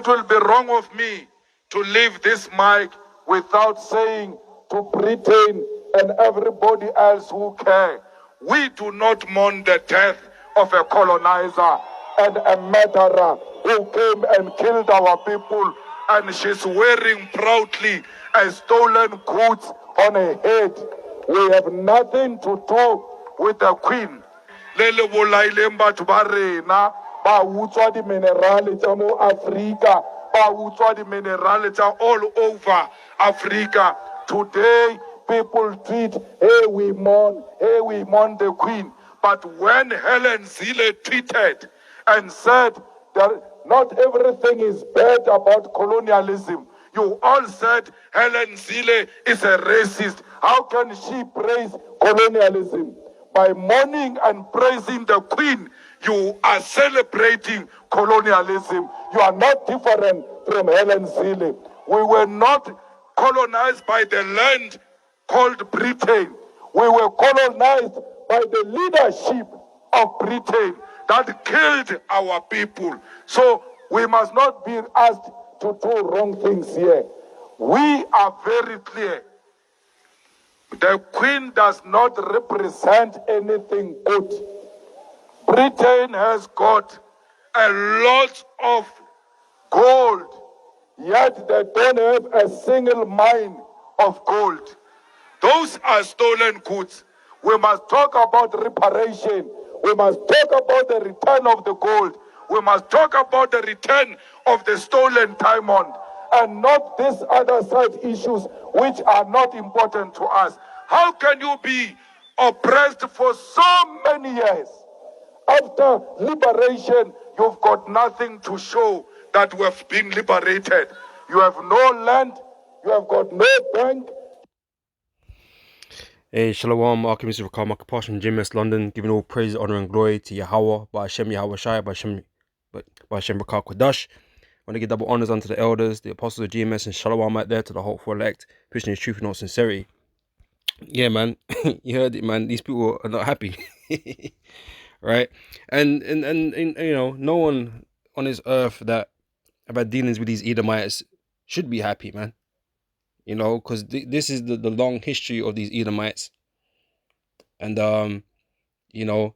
it will be wrong of me to leave this mic without saying to Britain and everybody else who care, we do not mourn the death of a colonizer and a murderer who came and killed our people, and she's wearing proudly a stolen goods on her head. We have nothing to do with the Queen. Le le bolaileng batho ba rena ba utswa di minerale tsa mo Africa, ba utswa di minerale tsa all over Africa. Today people tweet, hey we mourn the Queen. But when Helen Zille tweeted and said that not everything is bad about colonialism, you all said Helen Zille is a racist. How can she praise colonialism? By mourning and praising the Queen, you are celebrating colonialism. You are not different from Helen Zille. We were not colonized by the land called Britain. We were colonized by the leadership of Britain that killed our people. So we must not be asked to do wrong things here. We are very clear. The Queen does not represent anything good. Britain has got a lot of gold, yet they don't have a single mine of gold. Those are stolen goods. We must talk about reparation. We must talk about the return of the gold. We must talk about the return of the stolen diamond, and not these other side issues which are not important to us. How can you be oppressed for so many years? After liberation, you've got nothing to show that we have been liberated. You have no land, you have got no bank. Hey, Shalom, Alchemist of Karma, Kaposh from GMS London, giving all praise, honor, and glory to Yahweh, by Hashem Yahweh Shai, by Hashem Rakah Kodash. I want to give double honors unto the elders, the apostles of GMS, and Shalom out there to the hopeful elect, preaching his truth and all sincerity. Yeah, man, you heard it, man. These people are not happy, right? And you know, no one on this earth that have had dealings with these Edomites should be happy, man. You know, because this is the long history of these Edomites. And, you know,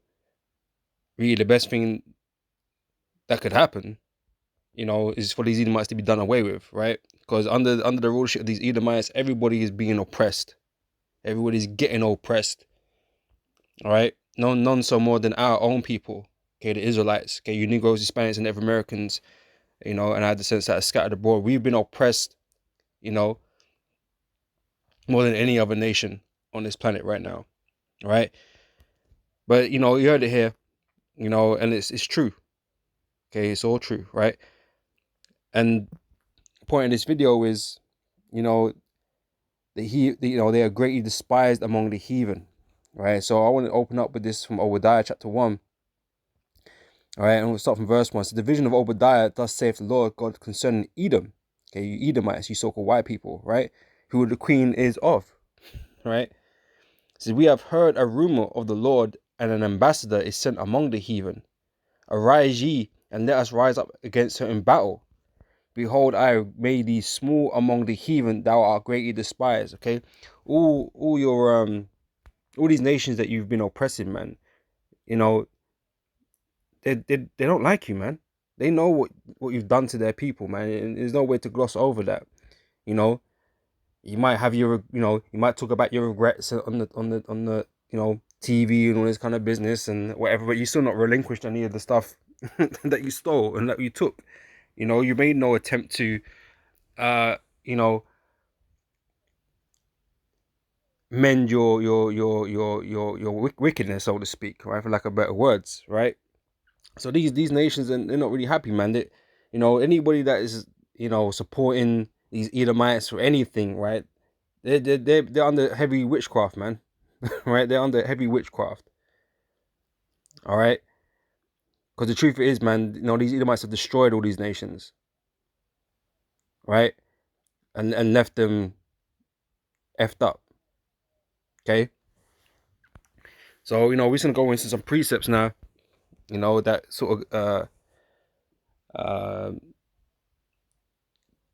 really the best thing that could happen, you know, is for these Edomites to be done away with, right? Because under the rulership of these Edomites, everybody is being oppressed. Everybody's getting oppressed, all right? None so more than our own people, okay, the Israelites, okay, you Negroes, Hispanics, and Native Americans, you know, and I had the sense that are scattered abroad. We've been oppressed, you know, more than any other nation on this planet right now, all right? But, you know, you heard it here, you know, and it's true, okay, it's all true, right? And the point of this video is, you know, they are greatly despised among the heathen, right? So I want to open up with this from Obadiah chapter 1. All right, and we'll start from verse 1. So the vision of Obadiah, thus saith the Lord God concerning Edom. Okay, you Edomites, you so-called white people, right? Who the queen is of, right? So we have heard a rumor of the Lord, and an ambassador is sent among the heathen. Arise ye, and let us rise up against her in battle. Behold, I made thee small among the heathen, thou art greatly despised. Okay, all these nations that you've been oppressing, man, you know, they don't like you, man. They know what you've done to their people, man. And there's no way to gloss over that. You know, you might have you might talk about your regrets on the you know, TV and all this kind of business and whatever, but you still not relinquished any of the stuff that you stole and that you took. You know, you made no attempt to, you know, mend your wickedness, so to speak, right? For lack of better words, right? So these nations, they're not really happy, man. They, you know, anybody that is, you know, supporting these Edomites or anything, right? They're under heavy witchcraft, man. Right? They're under heavy witchcraft. All right. Because the truth is, man, you know, these Edomites have destroyed all these nations, right? And left them effed up. Okay. So, you know, we're just gonna go into some precepts now, you know, that sort of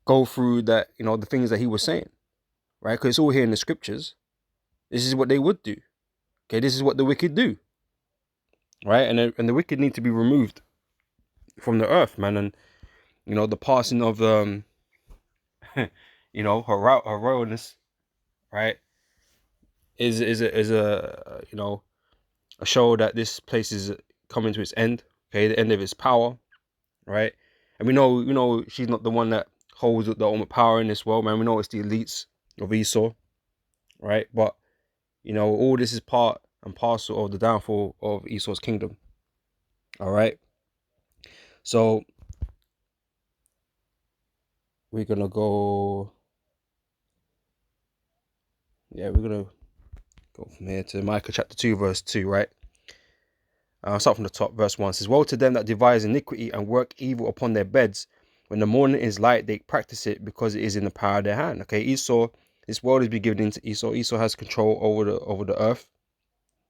go through that, the things that he was saying, right? Because it's all here in the scriptures. This is what they would do. Okay, this is what the wicked do, right? And the wicked need to be removed from the earth, man. And the passing of her royalness, right, is a show that this place is coming to its end. Okay, the end of its power, right? And we know she's not the one that holds the ultimate power in this world, man. We know it's the elites of Esau, right? But all this is part and parcel of the downfall of Esau's kingdom. All right. So we're gonna go. Yeah, we're gonna go from here to Micah chapter 2, verse 2, right? I'll start from the top. Verse 1 says, "Woe to them that devise iniquity and work evil upon their beds. When the morning is light, they practice it because it is in the power of their hand." Okay, Esau, this world is being given into Esau. Esau has control over the earth.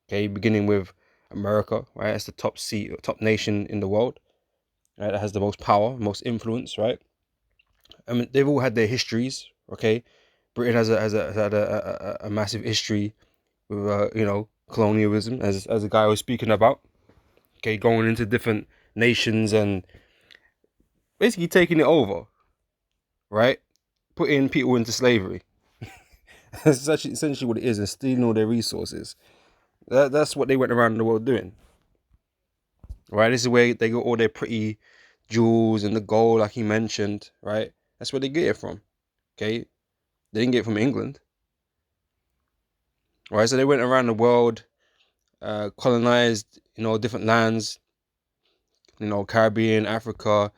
Okay, beginning with America, right? That's the top nation in the world, right? That has the most power, most influence, right? I mean, they've all had their histories. Okay, Britain has had a massive history with colonialism, as a guy was speaking about. Okay, going into different nations and basically taking it over, right? Putting people into slavery. That's essentially what it is, and stealing all their resources. That's what they went around the world doing, right? This is where they got all their pretty jewels and the gold, like he mentioned, right? That's where they get it from. Okay, they didn't get it from England, right? So they went around the world, colonized, different lands, Caribbean, Africa,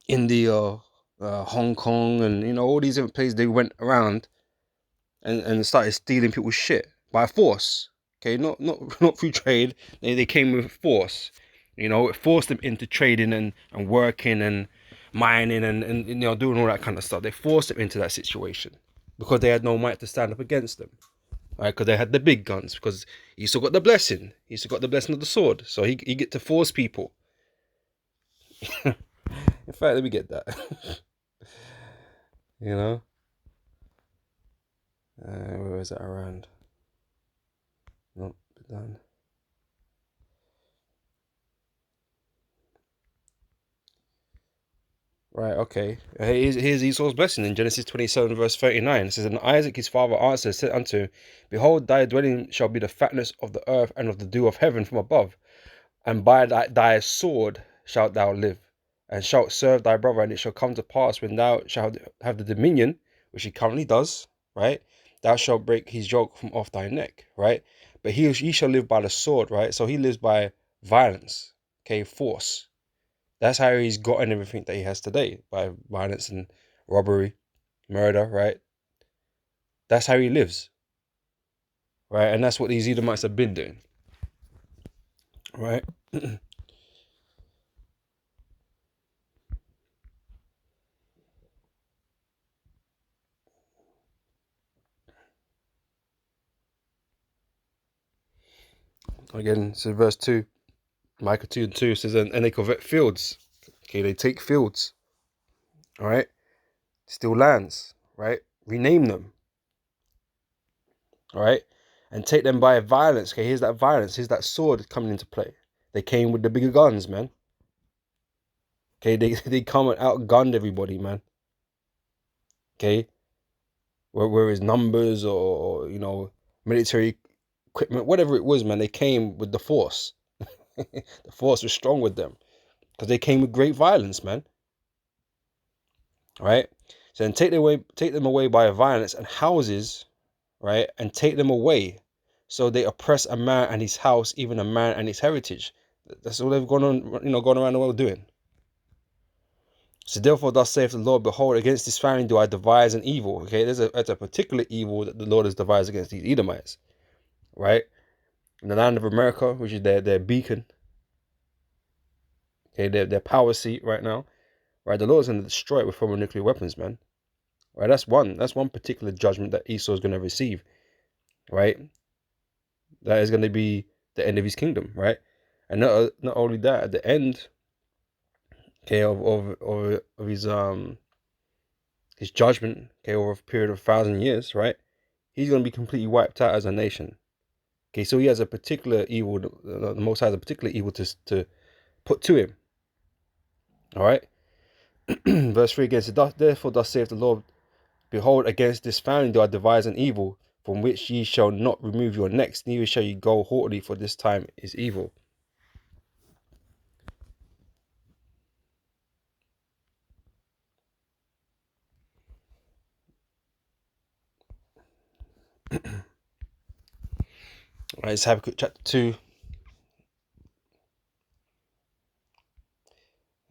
India, Hong Kong, and all these different places. They went around and started stealing people's shit by force. Okay, not not through trade. They came with force. It forced them into trading and working and mining and doing all that kind of stuff. They forced them into that situation because they had no might to stand up against them. Right, because they had the big guns. Because he still got the blessing. He still got the blessing of the sword. So he get to force people. In fact, let me get that. Where is that around? Nope, done. Right, okay. Here's Esau's blessing in Genesis 27, verse 39. It says, "And Isaac his father answered, said unto him, Behold, thy dwelling shall be the fatness of the earth and of the dew of heaven from above. And by thy sword shalt thou live, and shalt serve thy brother. And it shall come to pass, when thou shalt have the dominion," which he currently does, right? "Thou shalt break his yoke from off thy neck," right? But he shall live by the sword, right? So he lives by violence, okay, force. That's how he's gotten everything that he has today, by violence and robbery, murder, right? That's how he lives, right? And that's what these Edomites have been doing, right? Again, so verse 2, Micah 2 and 2 says, and they covet fields. Okay, they take fields, all right? Steal lands, right? Rename them, all right? And take them by violence. Okay, here's that violence. Here's that sword coming into play. They came with the bigger guns, man. Okay, they come and outgunned everybody, man. Okay, where is numbers or military equipment, whatever it was, man. They came with the force. The force was strong with them because they came with great violence, man. Right? So then take them away by violence and houses, right? And take them away. So they oppress a man and his house, even a man and his heritage. That's all they've gone on, gone around the world doing. So therefore, thus saith the Lord, behold, against this family do I devise an evil. Okay, that's a particular evil that the Lord has devised against these Edomites, right? In the land of America, which is their beacon, okay, their power seat right now, right? The Lord's going to destroy it with thermonuclear weapons, man. Right? That's one particular judgment that Esau is going to receive, right? That is going to be the end of his kingdom, right? And not only that, at the end, okay, of his judgment, okay, over a period of 1,000 years, right? He's going to be completely wiped out as a nation. Okay, so he has a particular evil. The Most High has a particular evil to put to him. All right. Verse 3 again. So therefore, thus saith the Lord: Behold, against this family do I devise an evil, from which ye shall not remove your necks, neither shall ye go haughtily, for this time is evil. All right, let's have a quick chapter 2.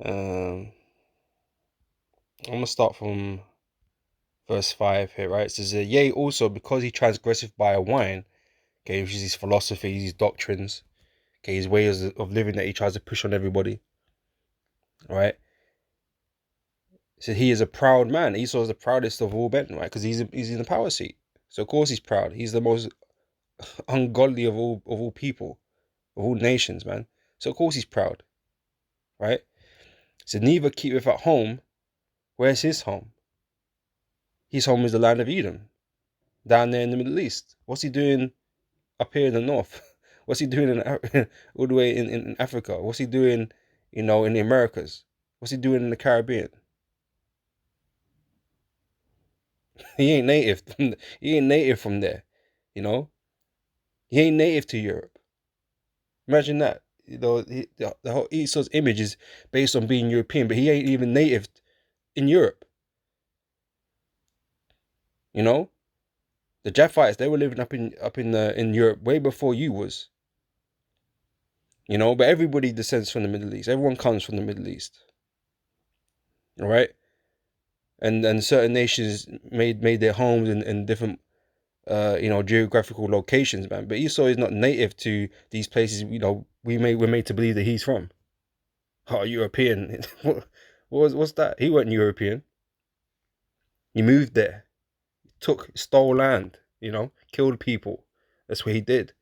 I'm gonna start from verse 5 here, right? It says, yea, also because he transgresseth by a wine, okay, which is his philosophy, his doctrines, okay, his ways of living that he tries to push on everybody, right? So he is a proud man. Esau is the proudest of all men, right? Because he's in the power seat. So of course he's proud. He's the most ungodly of all people, of all nations, man. So of course he's proud, right? So neither keepeth at home. Where's his home? His home is the land of Edom, down there in the Middle East. What's he doing up here in the north? What's he doing all the way in Africa? What's he doing, in the Americas? What's he doing in the Caribbean? He ain't native. He ain't native from there, you know. He ain't native to Europe. Imagine that. The whole Esau's image is based on being European, but he ain't even native in Europe. You know, the Japhites, they were living in Europe way before you was. You know, but everybody descends from the Middle East. Everyone comes from the Middle East. All right, and certain nations made their homes in different geographical locations, man. But Esau is not native to these places. We're made to believe that he's from. Oh, European. What's that? He wasn't European. He moved there, stole land, killed people. That's what he did.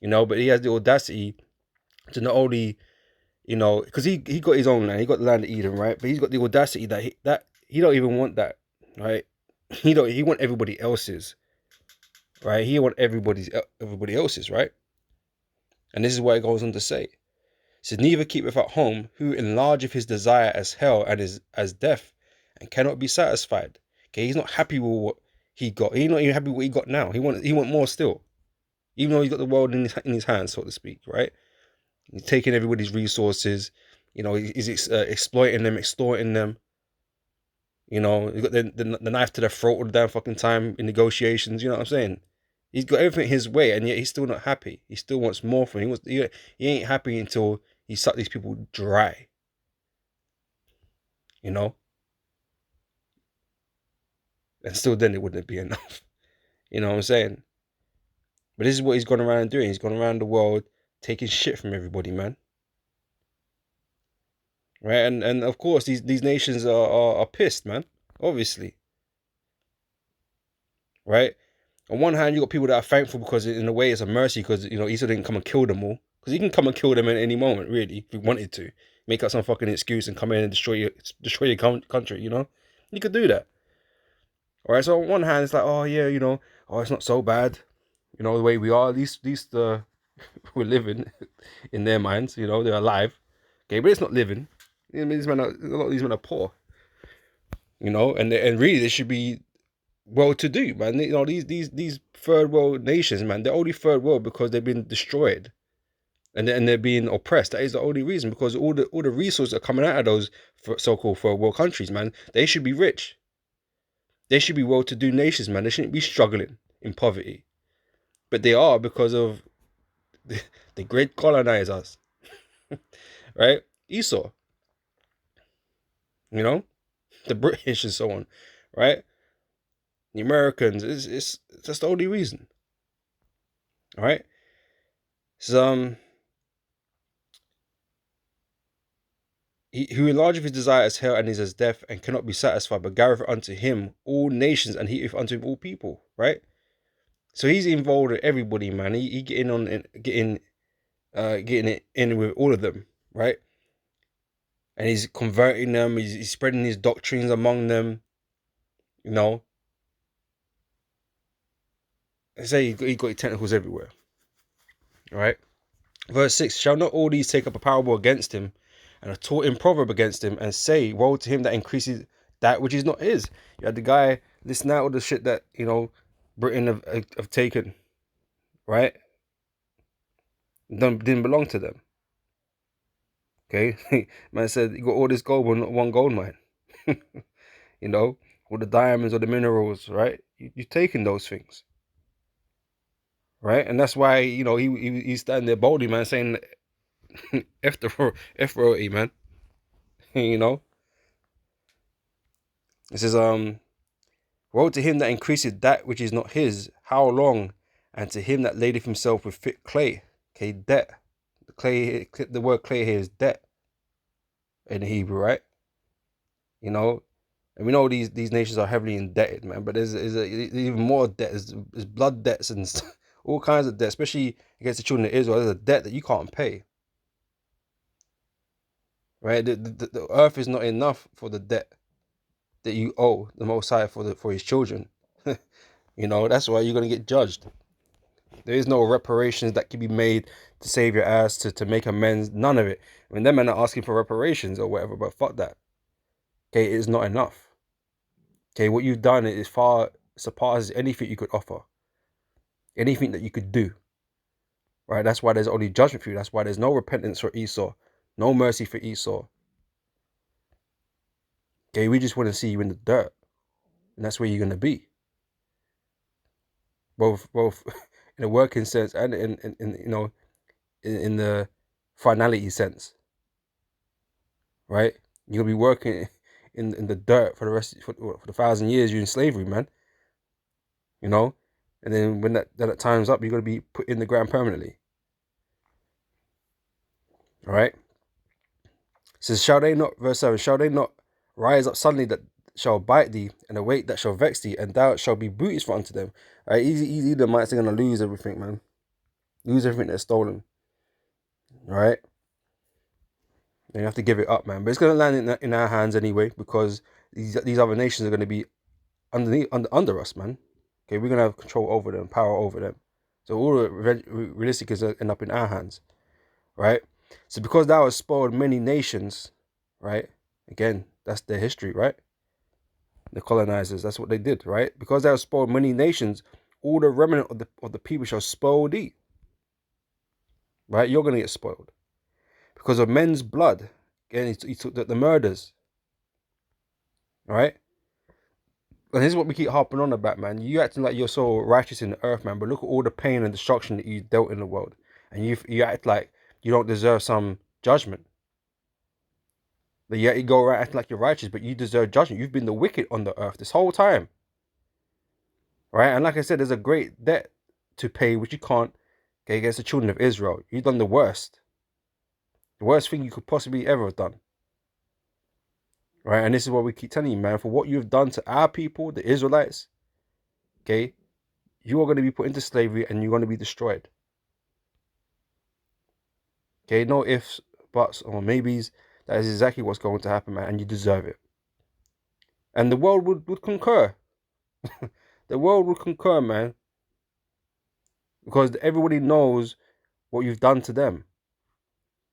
But he has the audacity to not only, because he got his own land, he got the land of Eden, right? But he's got the audacity that he don't even want that, right? He want everybody else's, right? He want everybody else's, right? And this is what it goes on to say. So neither keepeth at home, who enlargeth his desire as hell and is as death, and cannot be satisfied. Okay, he's not happy with what he got. He's not even happy with what he got now. He want more still, even though he's got the world in his hands, so to speak. Right? He's taking everybody's resources. He's exploiting them, extorting them. He's got the knife to the throat all the damn fucking time in negotiations. You know what I'm saying? He's got everything his way, and yet he's still not happy. He still wants more from him. He ain't happy until he sucked these people dry. And still then it wouldn't be enough. You know what I'm saying? But this is what he's gone around doing. He's gone around the world taking shit from everybody, man. Right? And of course these nations are pissed, man. Obviously. Right? On one hand, you got people that are thankful because in a way it's a mercy because Esau didn't come and kill them all. Because he can come and kill them at any moment, really, if he wanted to. Make up some fucking excuse and come in and destroy your country, He could do that. Alright, so on one hand it's like, oh yeah, oh it's not so bad. The way we are, at least we're living in their minds, they're alive. Okay, but it's not living. A lot of these men are poor. And really they should be well-to-do, man. These third world nations, man, they're only third world because they've been destroyed, and they're being oppressed. That is the only reason, because all the resources are coming out of those so-called third world countries, man. They should be rich. They should be well-to-do nations, man. They shouldn't be struggling in poverty, but they are because of the great colonizers, right? Esau, the British and so on, right? The Americans. It's that's the only reason. All right. So who enlargeth his desire as hell and is as death and cannot be satisfied, but gathereth unto him all nations and heateth unto him all people. Right. So he's involved with everybody, man. He getting it in with all of them, right? and he's converting them. He's spreading his doctrines among them. You know, I say he got tentacles everywhere. All right. Verse 6, shall not all these take up a parable against him, and a taught in proverb against him, and say, woe to him that increases that which is not his. You had the guy listen out all the shit that, you know, Britain have taken, right? Didn't belong to them. Okay? Man said, you got all this gold, but not one gold mine. You know, all the diamonds or the minerals, right? You're taking those things, right? And that's why, you know, he's standing there boldly, man, saying, F royalty, man. You know? It says, woe to him that increaseth that which is not his, how long? And to him that ladeth himself with fit clay. Okay, debt. The word clay here is debt in the Hebrew, right? You know, and we know these nations are heavily indebted, man. But there's even more debt. There's blood debts and all kinds of debt, especially against the children of Israel. There's a debt that you can't pay, right? The earth is not enough for the debt that you owe the Most High for his children. You know, that's why you're gonna get judged. There is no reparations that can be made to save your ass, to make amends. None of it. I mean, them men are asking for reparations or whatever, but fuck that. Okay, it is not enough. Okay, what you've done is far surpasses anything you could offer, anything that you could do. Right? That's why there's only judgment for you. That's why there's no repentance for Esau, no mercy for Esau. Okay, we just want to see you in the dirt, and that's where you're gonna be. Both in a working sense and in you know in the finality sense. Right? You're gonna be working in the dirt for for the 1,000 years you're in slavery, man. You know, and then when that time's up, you're gonna be put in the ground permanently. All right. It says, shall they not, verse 7, shall they not rise up suddenly that shall bite thee, and await that shall vex thee, and thou shalt be booties for unto them. All right, easy the mites are gonna lose everything, man. Lose everything that's stolen. All right. Then you have to give it up, man. But it's gonna land in our hands anyway, because these other nations are gonna be under us, man. Okay, we're gonna have control over them, power over them. So all realistic is end up in our hands, right? So because thou hast spoiled many nations, right? Again, that's their history, right? The colonizers, that's what they did, right? Because thou hast spoiled many nations, all the remnant of the people shall spoil thee, right? You're gonna get spoiled because of men's blood. Again, he took the murders, all right? And this is what we keep harping on about, man. You acting like you're so righteous in the earth, man. But look at all the pain and destruction that you dealt in the world, and you act like you don't deserve some judgment. But yet you go around acting like you're righteous, but you deserve judgment. You've been the wicked on the earth this whole time, right? And like I said, there's a great debt to pay which you can't get against the children of Israel. You've done the worst thing you could possibly ever have done, right? And this is what we keep telling you, man. For what you've done to our people, the Israelites, okay, you are going to be put into slavery and you're going to be destroyed. Okay, no ifs, buts, or maybes. That is exactly what's going to happen, man, and you deserve it. And the world would concur. The world would concur, man, because everybody knows what you've done to them.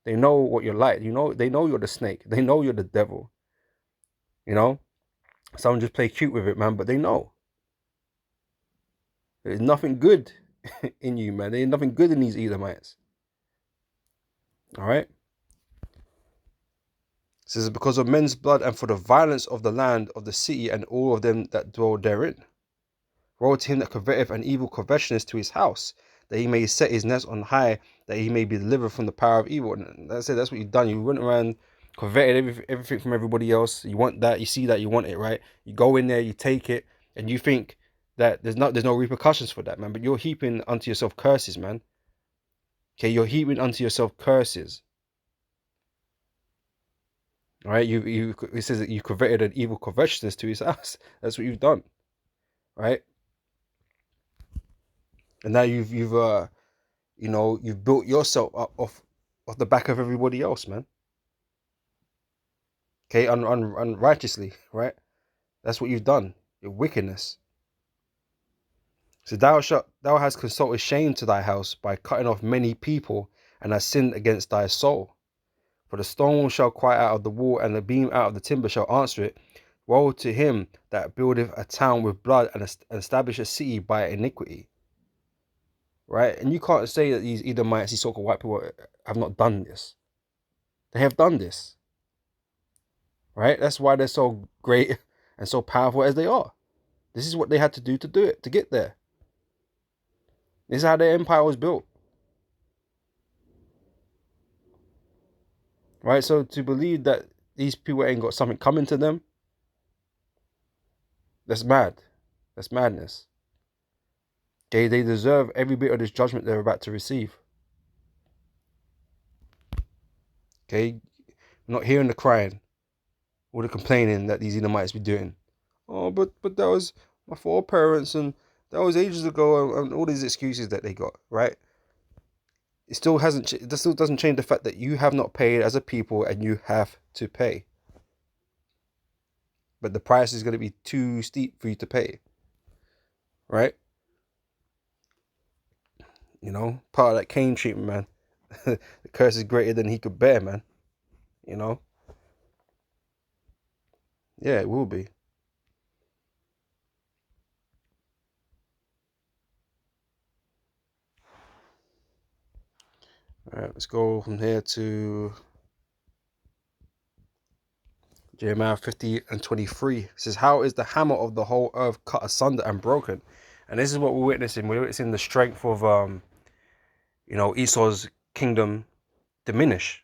They know what you're like. You know, they know you're the snake. They know you're the devil. You know, some just play cute with it, man, but they know there's nothing good in you, man. There's nothing good in these Edomites. All right. It says, because of men's blood and for the violence of the land of the city and all of them that dwell therein. Woe to him that coveteth an evil covetousness to his house, that he may set his nest on high, that he may be delivered from the power of evil. And that's it. That's what you've done. You went around, coveted everything from everybody else. You want that. You see that. You want it, right? You go in there, you take it, and you think that there's no repercussions for that, man. But you're heaping unto yourself curses, man. Okay, you're heaping unto yourself curses. All right, it says that you coveted an evil covetousness to his house. That's what you've done, right? And now you've you know, you've built yourself up off the back of everybody else, man. Okay, unrighteously, right? That's what you've done. Your wickedness. So thou hast consulted shame to thy house by cutting off many people, and hast sinned against thy soul. For the stone shall cry out of the wall, and the beam out of the timber shall answer it. Woe to him that buildeth a town with blood, and establish a city by iniquity. Right? And you can't say that these Edomites, these so-called white people, have not done this. They have done this. Right? That's why they're so great and so powerful as they are. This is what they had to do it, to get there. This is how their empire was built. Right? So to believe that these people ain't got something coming to them, that's mad. That's madness. Okay, they deserve every bit of this judgment they're about to receive. Okay, I'm not hearing the crying or the complaining that these Edomites be doing. Oh, but that was my foreparents, and that was ages ago, and all these excuses that they got, right? It still doesn't change the fact that you have not paid as a people, and you have to pay. But the price is going to be too steep for you to pay, right? You know, part of that Cain treatment, man. The curse is greater than he could bear, man. You know? Yeah, it will be. All right, let's go from here to Jeremiah 50 and 23. It says, how is the hammer of the whole earth cut asunder and broken? And this is what we're witnessing. We're witnessing the strength of, Esau's kingdom diminish,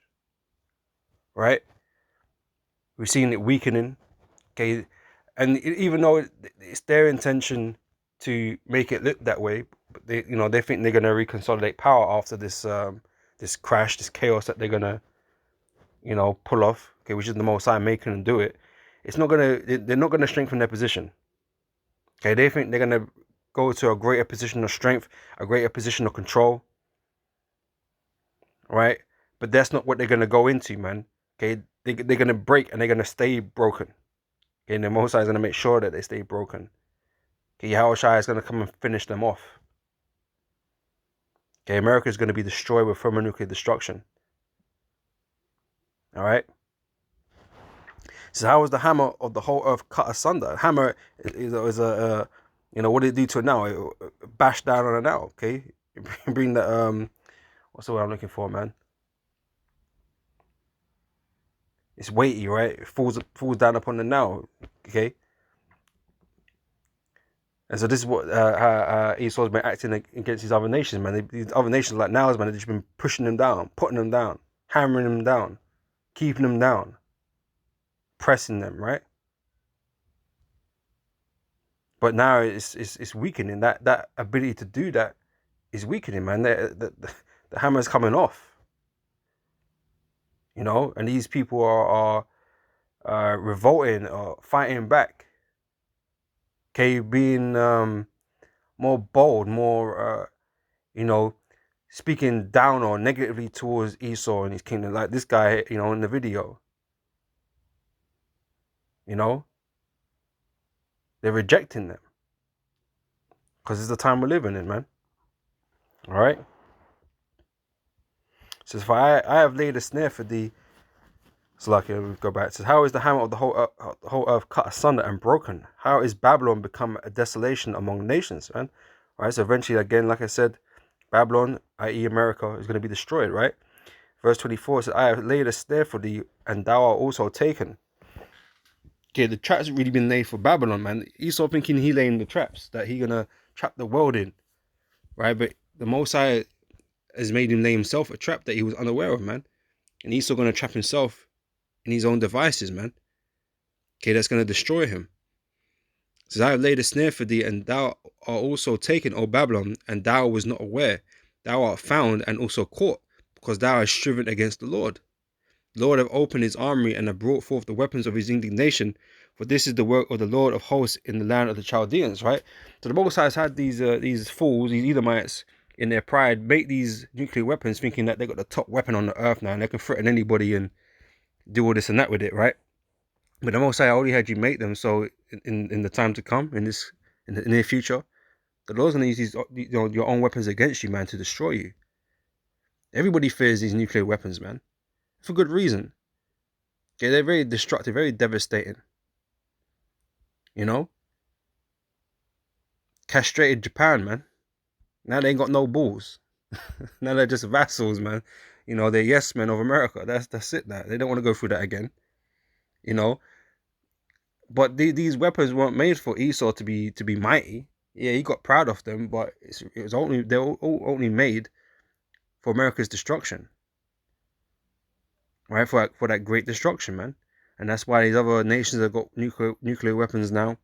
right? We're seeing it weakening, okay? And even though it's their intention to make it look that way, but they think they're going to reconsolidate power after this this crash, this chaos that they're going to, pull off, okay, which is the Most High making them do it. They're not going to strengthen their position. Okay, they think they're going to go to a greater position of strength, a greater position of control, right? But that's not what they're going to go into, man. Okay, they're going to break, and they're going to stay broken. Okay, and the Most High is going to make sure that they stay broken. Okay, Yahushua is going to come and finish them off. Okay, America is going to be destroyed with thermonuclear destruction. All right. So how was the hammer of the whole earth cut asunder? Hammer is a what did it do to a nail? It bashed down on a nail. Okay, bring the what's the word I'm looking for, man? It's weighty, right? It falls down upon the nail. Okay. And so this is what how Esau's been acting against these other nations, man. These other nations like nails, man, they've just been pushing them down, putting them down, hammering them down, keeping them down, pressing them, right? But now it's weakening. That ability to do that is weakening, man. The hammer's coming off, and these people are revolting or fighting back. Okay, being more bold, more speaking down or negatively towards Esau and his kingdom, like this guy, in the video. They're rejecting them because it's the time we're living in, man. All right. It says, for I have laid a snare for thee. So like, we go back. It says, how is the hammer of the whole earth cut asunder and broken? How is Babylon become a desolation among nations, man? All right. So eventually, again, like I said, Babylon, i.e. America, is going to be destroyed, right? Verse 24 says, I have laid a snare for thee, and thou art also taken. Okay, the traps have really been laid for Babylon, man. Esau thinking he laying the traps, that he going to trap the world in, right? But the Most High has made him lay himself a trap that he was unaware of, man. And Esau going to trap himself in his own devices, man. Okay, that's going to destroy him. It says, I have laid a snare for thee, and thou art also taken, O Babylon, and thou was not aware. Thou art found and also caught, because thou hast striven against the Lord. The Lord hath opened his armory, and hath brought forth the weapons of his indignation, for this is the work of the Lord of hosts in the land of the Chaldeans, right? So the Most High has had these fools, these Edomites, in their pride, make these nuclear weapons, thinking that they got the top weapon on the earth now, and they can threaten anybody and do all this and that with it, right? But the Most High already had you make them, so in the time to come, in the near future, the Lord's gonna use these, your own weapons against you, man, to destroy you. Everybody fears these nuclear weapons, man, for good reason. Okay, they're very destructive, very devastating. You know, castrated Japan, man. Now they ain't got no balls. Now they're just vassals, man. You know, they're yes men of America. That's it. Now they don't want to go through that again. You know, but these weapons weren't made for Esau to be mighty. Yeah, he got proud of them, but it was only they were all only made for America's destruction, right? For that great destruction, man. And that's why these other nations have got nuclear weapons now.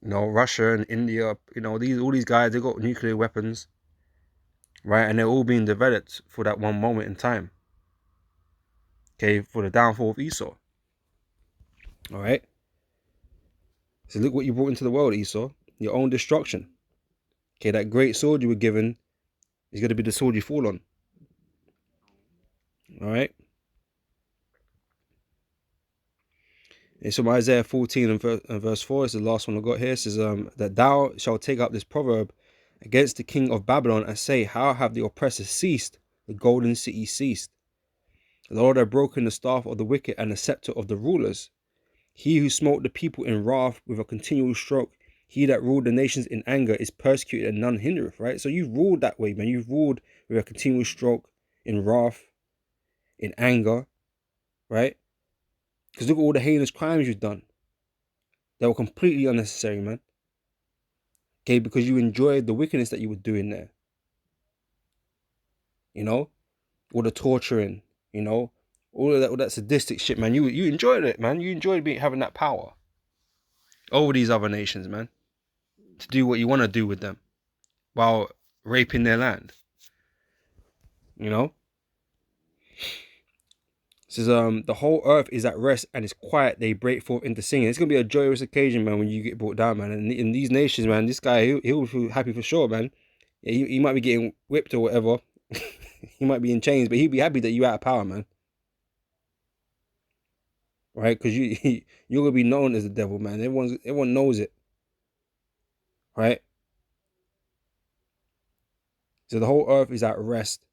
You know, Russia and India. You know, all these guys, they got nuclear weapons, right? And they're all being developed for that one moment in time. Okay, for the downfall of Esau. All right. So look what you brought into the world, Esau. Your own destruction. Okay, that great sword you were given is going to be the sword you fall on. All right. And so Isaiah 14 and verse 4 is the last one I got here. It says that thou shalt take up this proverb against the king of Babylon and say, how have the oppressors ceased? The golden city ceased. The Lord hath broken the staff of the wicked and the scepter of the rulers. He who smote the people in wrath with a continual stroke, he that ruled the nations in anger is persecuted and none hindereth, right? So you've ruled that way, man. You've ruled with a continual stroke, in wrath, in anger, right? Because look at all the heinous crimes you've done. They were completely unnecessary, man. Okay, because you enjoyed the wickedness that you were doing there. You know? All the torturing, you know? All that sadistic shit, man. You enjoyed it, man. You enjoyed having that power over these other nations, man. To do what you want to do with them while raping their land. You know? It says, the whole earth is at rest and is quiet. They break forth into singing. It's gonna be a joyous occasion, man, when you get brought down, man. And in these nations, man, this guy he'll feel happy for sure, man. Yeah, he might be getting whipped or whatever. He might be in chains, but he'd be happy that you're out of power, man. Right? Because you're gonna be known as the devil, man. Everyone knows it. Right? So the whole earth is at rest.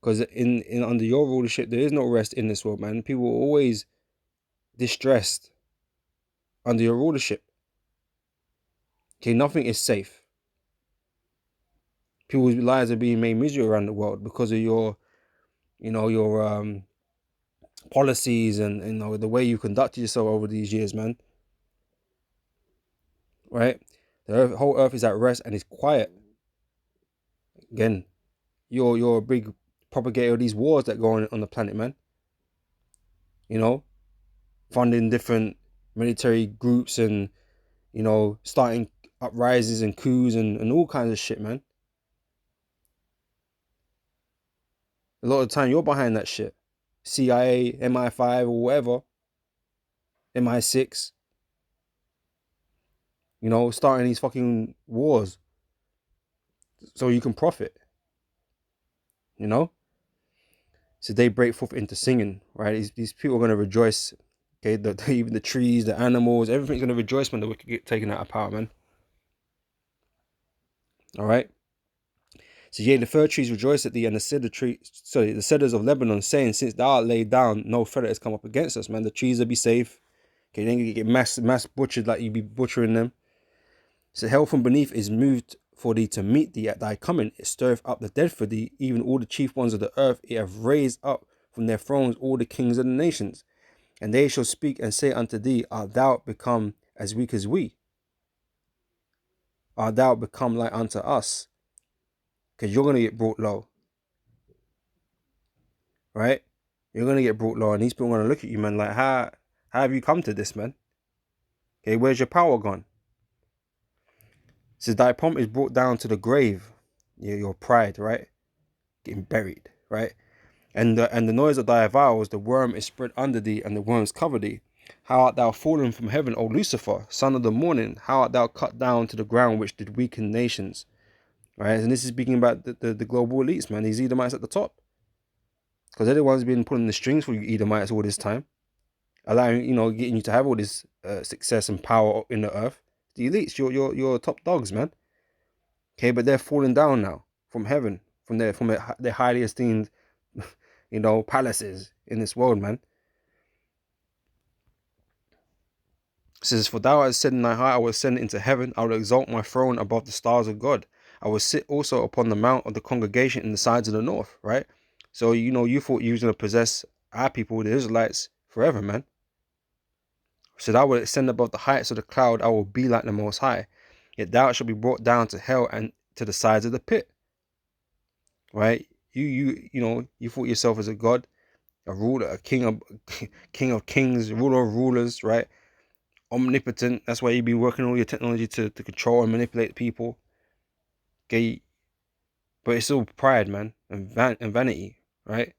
Because in under your rulership, there is no rest in this world, man. People are always distressed under your rulership. Okay, nothing is safe. People's lives are being made miserable around the world because of your policies and the way you conducted yourself over these years, man. Right? The whole earth is at rest and it's quiet. Again, you're a big propagator of these wars that go on the planet, man. You know, funding different military groups and starting uprisings and coups and all kinds of shit, man. A lot of the time you're behind that shit. CIA, MI5 or whatever, MI6. Starting these fucking wars so you can profit. So they break forth into singing, right? These people are going to rejoice. Okay, even the trees, the animals, everything's going to rejoice when the wicked get taken out of power, man. All right. So the fir trees rejoice at thee, and the cedars of Lebanon, saying, since thou art laid down, no feather has come up against us, man. The trees will be safe. Okay, then you get mass butchered like you be butchering them. So hell from beneath is moved for thee to meet thee at thy coming. It stirreth up the dead for thee, even all the chief ones of the earth. It hath raised up from their thrones all the kings of the nations. And they shall speak and say unto thee, art thou become as weak as we? Art thou become like unto us? Because you're going to get brought low. Right? You're going to get brought low. And these people are going to look at you, man, like, how have you come to this, man? Okay, where's your power gone? It says, thy pomp is brought down to the grave. Your pride, right? Getting buried, right? And the noise of thy avowals, the worm is spread under thee, and the worms cover thee. How art thou fallen from heaven, O Lucifer, son of the morning? How art thou cut down to the ground, which did weaken nations? Right? And this is speaking about the global elites, man. These Edomites at the top. Because they're the ones been pulling the strings for you Edomites all this time. allowing, getting you to have all this success and power in the earth. The elites, your top dogs, man. Okay, but they're falling down now from heaven, from their highly esteemed, palaces in this world, man. It says, "For thou hast said in thy heart, I will ascend into heaven. I will exalt my throne above the stars of God. I will sit also upon the mount of the congregation in the sides of the north." Right. So you thought you was gonna possess our people, the Israelites, forever, man. So I will ascend above the heights of the cloud. I will be like the Most High. Yet thou shalt be brought down to hell and to the sides of the pit. Right? You thought yourself as a god, a ruler, a king of kings, ruler of rulers, right? Omnipotent. That's why you be working all your technology to control and manipulate people. Okay, but it's all pride, man, and vanity, right?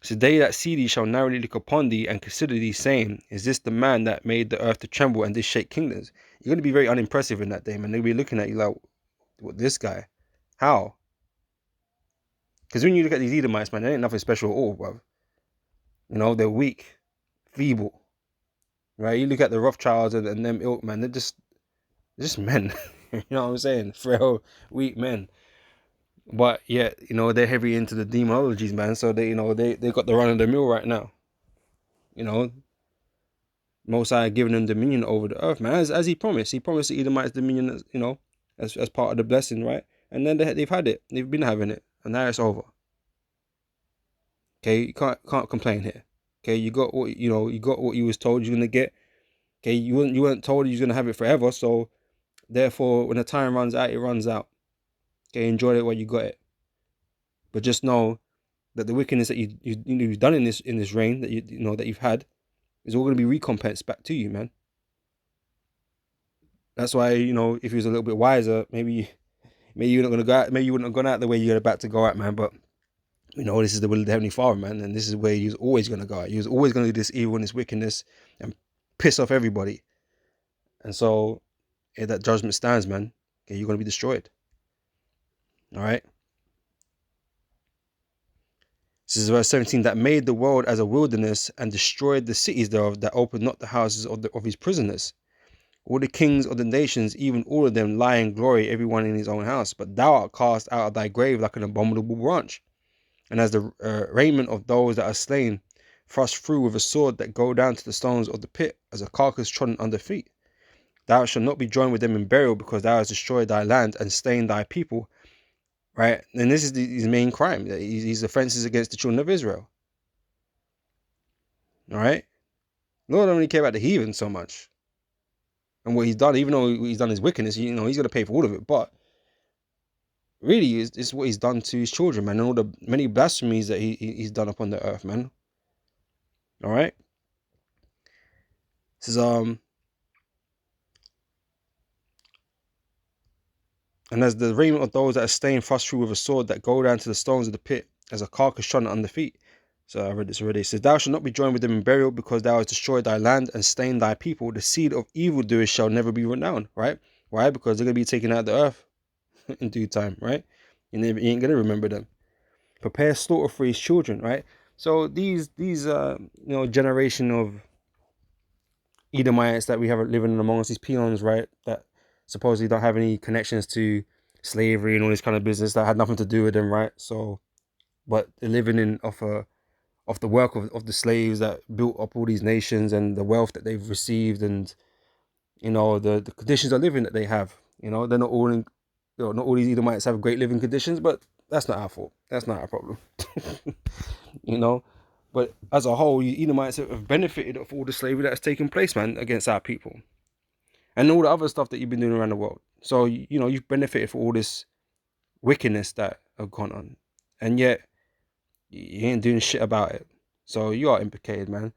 So they that see thee shall narrowly look upon thee and consider thee, saying, "Is this the man that made the earth to tremble and did shake kingdoms?" You're going to be very unimpressive in that day, man. They'll be looking at you like, "What, this guy? How?" Because when you look at these Edomites, man, they ain't nothing special at all, bro. They're weak, feeble, right? You look at the Rothschilds and them ilk, man. They're just men. You know what I'm saying? Frail, weak men. But yet, they're heavy into the demonologies, man. So they got the run of the mill right now. Most High giving them dominion over the earth, man, as he promised. He promised the Edomites dominion, as part of the blessing, right? And then they've had it. They've been having it, and now it's over. Okay, you can't complain here. Okay, you got what you got what you was told you're gonna get. Okay, you weren't told you're gonna have it forever. So therefore, when the time runs out, it runs out. Okay, enjoy it while you got it. But just know that the wickedness that you've done in this reign that that you've had is all gonna be recompensed back to you, man. That's why, if he was a little bit wiser, maybe you're not gonna go out, maybe you wouldn't have gone out the way you're about to go out, man. But this is the will of the Heavenly Father, man, and this is where you're always gonna go out. You're always gonna do this evil and this wickedness and piss off everybody. And so, if that judgment stands, man, okay, you're gonna be destroyed. All right. This is verse 17, that made the world as a wilderness and destroyed the cities thereof, that opened not the houses of his prisoners. All the kings of the nations, even all of them, lie in glory, everyone in his own house. But thou art cast out of thy grave like an abominable branch, and as the raiment of those that are slain, thrust through with a sword, that go down to the stones of the pit, as a carcass trodden under feet. Thou shalt not be joined with them in burial, because thou hast destroyed thy land and stained thy people. Right? And this is his main crime, his offenses against the children of Israel. All right? Lord don't really care about the heathen so much and what he's done, even though he's done his wickedness. He's going to pay for all of it. But really, it's what he's done to his children, man, and all the many blasphemies that he's done upon the earth, man. All right? This is and as the raiment of those that are stained thrust through with a sword, that go down to the stones of the pit, as a carcass trodden under feet. So I read this already. It says, thou shalt not be joined with them in burial, because thou hast destroyed thy land and stained thy people. The seed of evildoers shall never be renowned. Right? Why? Because they're going to be taken out of the earth in due time. Right? You ain't going to remember them. Prepare slaughter for his children. Right? So these generation of Edomites that we have living among us, these peons, right, that supposedly don't have any connections to slavery and all this kind of business, that had nothing to do with them, right? So, but they're living off the work of the slaves that built up all these nations and the wealth that they've received, and the conditions of living that they have. They're not all in, not all these Edomites have great living conditions, but that's not our fault. That's not our problem. But as a whole, you Edomites have benefited of all the slavery that's taken place, man, against our people, and all the other stuff that you've been doing around the world. So you've benefited from all this wickedness that have gone on, and yet you ain't doing shit about it. So you are implicated, man.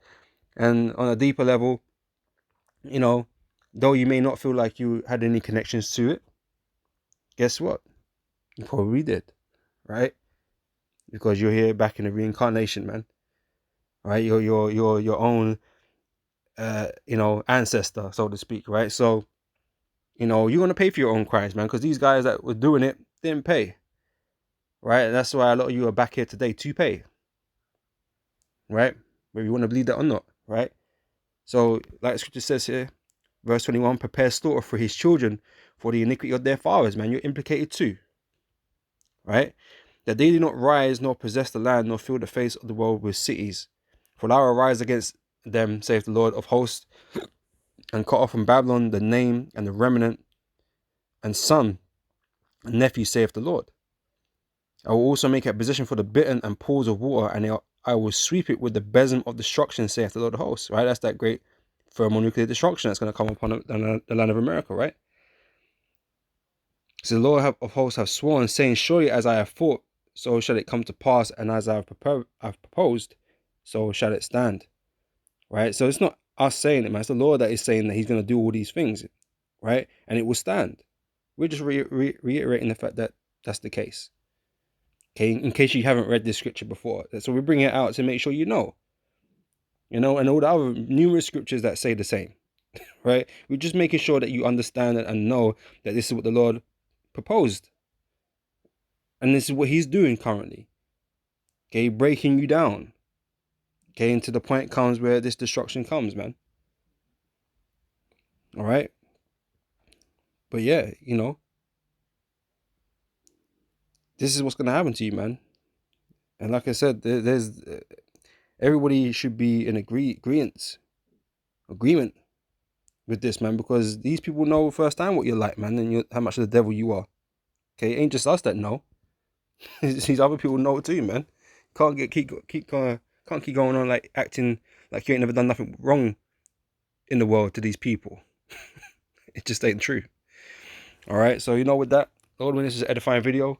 And on a deeper level, though you may not feel like you had any connections to it, guess what? You probably did, right? Because you're here back in the reincarnation, man. Right? You're your own ancestor, so to speak, right? So, you're gonna pay for your own crimes, man, because these guys that were doing it didn't pay. Right? And that's why a lot of you are back here today to pay. Right? Whether you want to believe that or not. right? So, like the scripture says here, verse 21, prepare slaughter for his children for the iniquity of their fathers, man. You're implicated too, right? That they do not rise nor possess the land nor fill the face of the world with cities. For thou will rise against them, saith the Lord of hosts, and cut off from Babylon the name and the remnant and son and nephew, saith the Lord. I will also make a position for the bittern and pools of water, and I will sweep it with the besom of destruction, saith the Lord of hosts. Right? That's that great thermonuclear destruction that's going to come upon the land of America, right? So the Lord of hosts have sworn, saying, surely as I have thought, so shall it come to pass, and as I have proposed, so shall it stand. Right? So it's not us saying it, man. It's the Lord that is saying that he's going to do all these things, right? And it will stand. We're just reiterating the fact that that's the case. Okay, in case you haven't read this scripture before. So we're bringing it out to make sure you know. And all the other numerous scriptures that say the same, right? We're just making sure that you understand and know that this is what the Lord proposed. And this is what he's doing currently. Okay, breaking you down. Okay, and to the point comes where this destruction comes, man. All right? But yeah, this is what's going to happen to you, man. And like I said, there's everybody should be in agreement with this, man, because these people know firsthand what you're like, man, and how much of the devil you are. Okay, it ain't just us that know. These other people know it too, man. Can't keep going on like acting like you ain't never done nothing wrong in the world to these people. It just ain't true. All right, so with that, Lord, when this is an edifying video,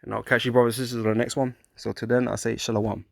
and I'll catch you brothers and sisters on the next one. So till then, I say shalom.